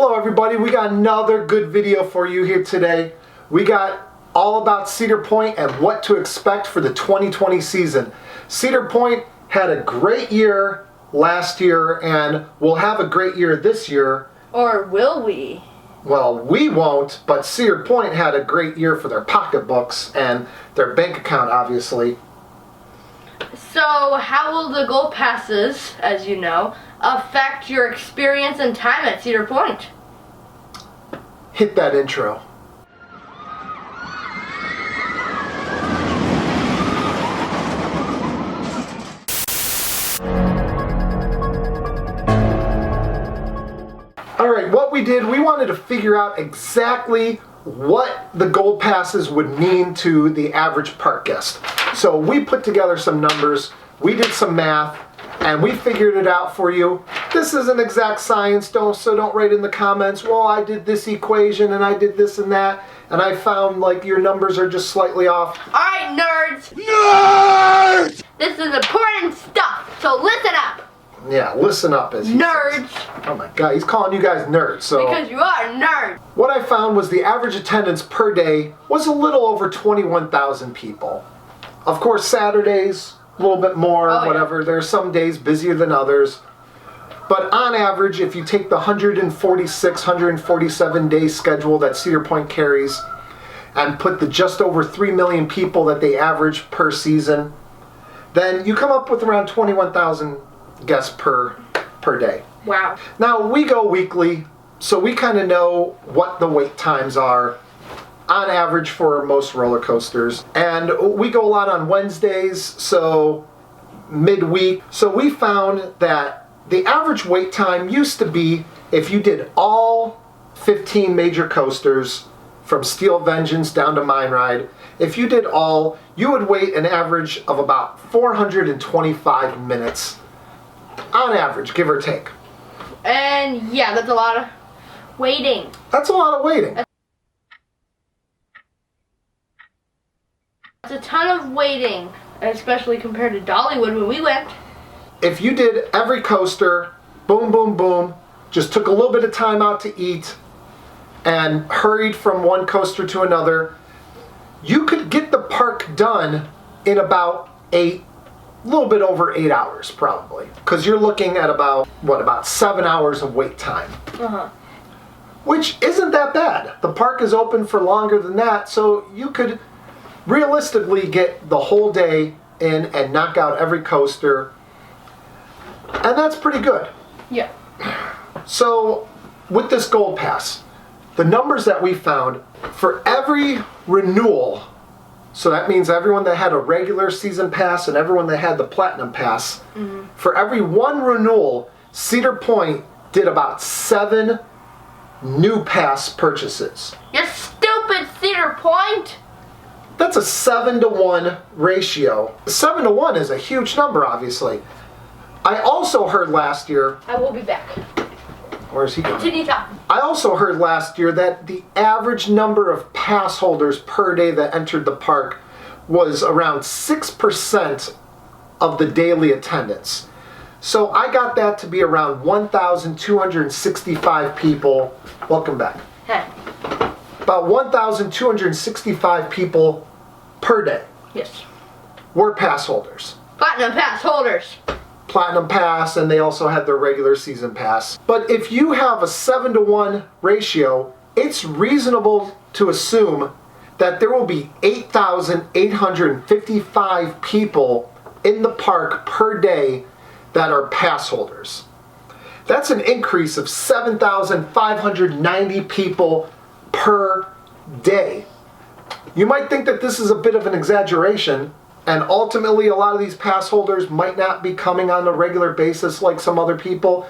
Hello everybody, we got another good video for you here today. We got all about Cedar Point and what to expect for the 2020 season. Cedar Point had a great year last year and will have a great year this year. Or will we? Well, we won't, but Cedar Point had a great year for their pocketbooks and their bank account, obviously. So, how will the gold passes, as you know, affect your experience and time at Cedar Point? Hit that intro. Alright, what we did, we wanted to figure out exactly what the gold passes would mean to the average park guest. So we put together some numbers, we did some math, and we figured it out for you. This isn't exact science, so don't write in the comments, well, I did this equation and I did this and that, and I found like your numbers are just slightly off. Alright, nerds! Nerds! This is important stuff, so listen up! Yeah, listen up as he nerds! Says. Oh my god, he's calling you guys nerds, so... Because you are nerds! What I found was the average attendance per day was a little over 21,000 people. Of course, Saturdays, a little bit more, whatever. Yeah. There are some days busier than others. But on average, if you take the 146, 147 day schedule that Cedar Point carries and put the just over 3 million people that they average per season, then you come up with around 21,000 guests per day. Wow. Now, we go weekly, so we kind of know what the wait times are on average for most roller coasters. And we go a lot on Wednesdays, so midweek. So we found that the average wait time used to be, if you did all 15 major coasters from Steel Vengeance down to Mine Ride, if you did all, you would wait an average of about 425 minutes on average, give or take. And yeah, that's a lot of waiting. That's a lot of waiting. That's a ton of waiting, especially compared to Dollywood when we went. If you did every coaster, boom, boom, boom, just took a little bit of time out to eat and hurried from one coaster to another, you could get the park done in about a little bit over 8 hours probably, because you're looking at about 7 hours of wait time. Which isn't that bad. The park is open for longer than that, so you could realistically get the whole day in and knock out every coaster, and that's pretty good. Yeah. So with this gold pass, the numbers that we found for every renewal, so that means everyone that had a regular season pass and everyone that had the platinum pass, for every one renewal, Cedar Point did about 7 new pass purchases. You stupid Cedar Point! That's a 7-to-1 ratio. 7-to-1 is a huge number, obviously. I also heard last year... I will be back. Where's he going? Continue talking. I also heard last year that the average number of pass holders per day that entered the park was around 6% of the daily attendance. So I got that to be around 1,265 people. Welcome back. Hey. About 1,265 people per day. Yes. Were pass holders. Platinum pass holders. Platinum pass, and they also had their regular season pass. But if you have a 7-to-1 ratio, it's reasonable to assume that there will be 8,855 people in the park per day that are pass holders. That's an increase of 7,590 people per day. You might think that this is a bit of an exaggeration, and ultimately a lot of these pass holders might not be coming on a regular basis like some other people.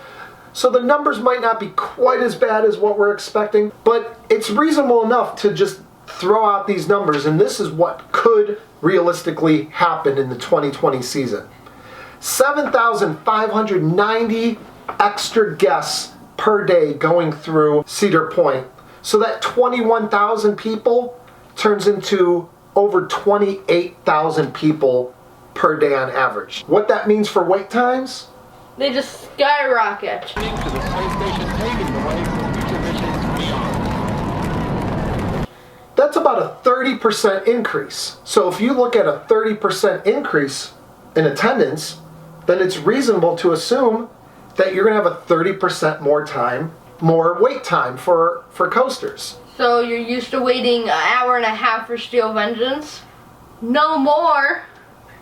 So the numbers might not be quite as bad as what we're expecting, but it's reasonable enough to just throw out these numbers, and this is what could realistically happen in the 2020 season. 7,590 extra guests per day going through Cedar Point. So that 21,000 people turns into over 28,000 people per day on average. What that means for wait times? They just skyrocket. To the space station paving the way for future that's about a 30% increase. So if you look at a 30% increase in attendance, then it's reasonable to assume that you're going to have a 30% more wait time for coasters. So you're used to waiting an hour and a half for Steel Vengeance? No more.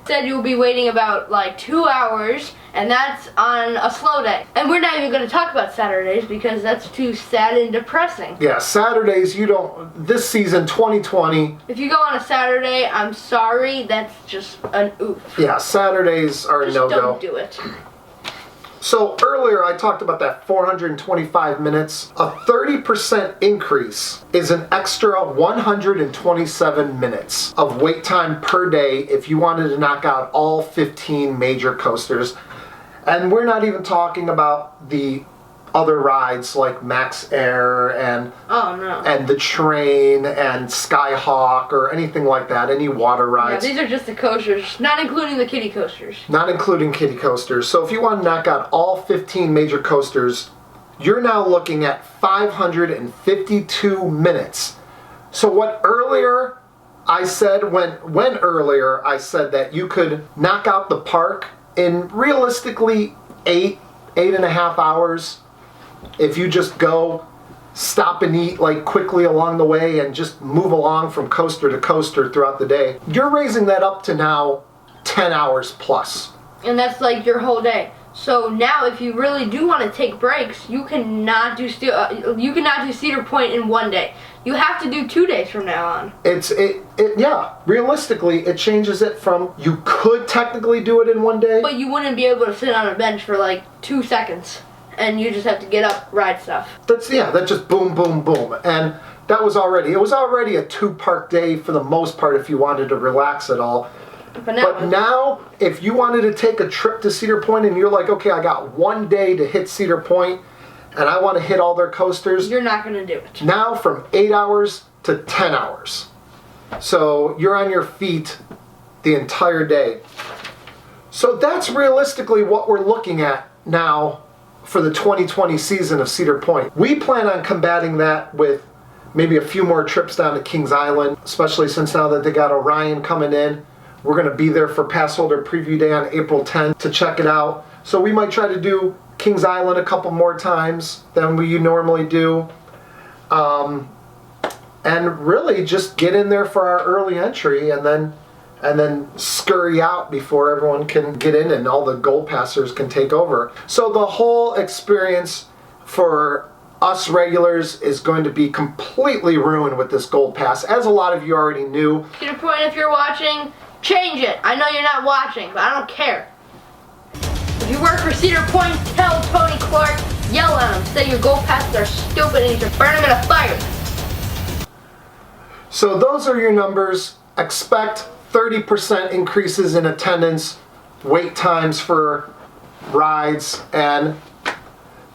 Said you'll be waiting about like 2 hours, and that's on a slow day. And we're not even going to talk about Saturdays because that's too sad and depressing. Yeah, Saturdays, this season 2020. If you go on a Saturday, I'm sorry, that's just an oof. Yeah, Saturdays are a no-go. Don't do it. So earlier I talked about that 425 minutes. A 30% increase is an extra 127 minutes of wait time per day if you wanted to knock out all 15 major coasters. And we're not even talking about the other rides like Max Air and the train and Skyhawk or anything like that, any water rides. Yeah, these are just the coasters, not including the kiddie coasters. Not including kiddie coasters. So if you want to knock out all 15 major coasters, you're now looking at 552 minutes. So what earlier I said, when earlier I said that you could knock out the park in realistically 8.5 hours, if you just go, stop and eat like quickly along the way and just move along from coaster to coaster throughout the day, you're raising that up to now 10 hours plus. And that's like your whole day. So now if you really do want to take breaks, you cannot do Cedar Point in one day. You have to do 2 days from now on. Yeah, realistically it changes it from you could technically do it in one day. But you wouldn't be able to sit on a bench for like 2 seconds. And you just have to get up, ride stuff. That's just boom, boom, boom. And it was already a 2-park day for the most part if you wanted to relax at all. But now, if you wanted to take a trip to Cedar Point and you're like, okay, I got 1 day to hit Cedar Point and I want to hit all their coasters. You're not going to do it. Now from 8 hours to 10 hours. So you're on your feet the entire day. So that's realistically what we're looking at now for the 2020 season of Cedar Point. We plan on combating that with maybe a few more trips down to Kings Island, especially since now that they got Orion coming in. We're going to be there for Pass Holder Preview Day on April 10th to check it out. So we might try to do Kings Island a couple more times than we normally do. And really just get in there for our early entry and then scurry out before everyone can get in and all the gold passers can take over. So the whole experience for us regulars is going to be completely ruined with this gold pass, as a lot of you already knew. Cedar Point, if you're watching, change it. I know you're not watching, but I don't care. If you work for Cedar Point, tell Tony Clark, yell at him, say your gold passes are stupid and you should burn them in a fire. So those are your numbers. Expect 30% increases in attendance, wait times for rides, and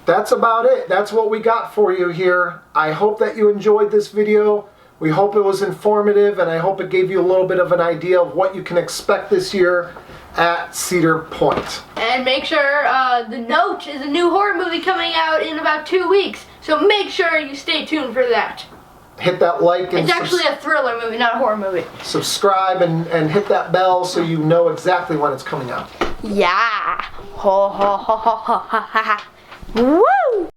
that's about it. That's what we got for you here. I hope that you enjoyed this video. We hope it was informative, and I hope it gave you a little bit of an idea of what you can expect this year at Cedar Point. And make sure The Note is a new horror movie coming out in about 2 weeks, so make sure you stay tuned for that. Hit that like and it's actually a thriller movie, not a horror movie. Subscribe and hit that bell so you know exactly when it's coming out. Yeah. Ho ho ho ho ho ha ha. Woo!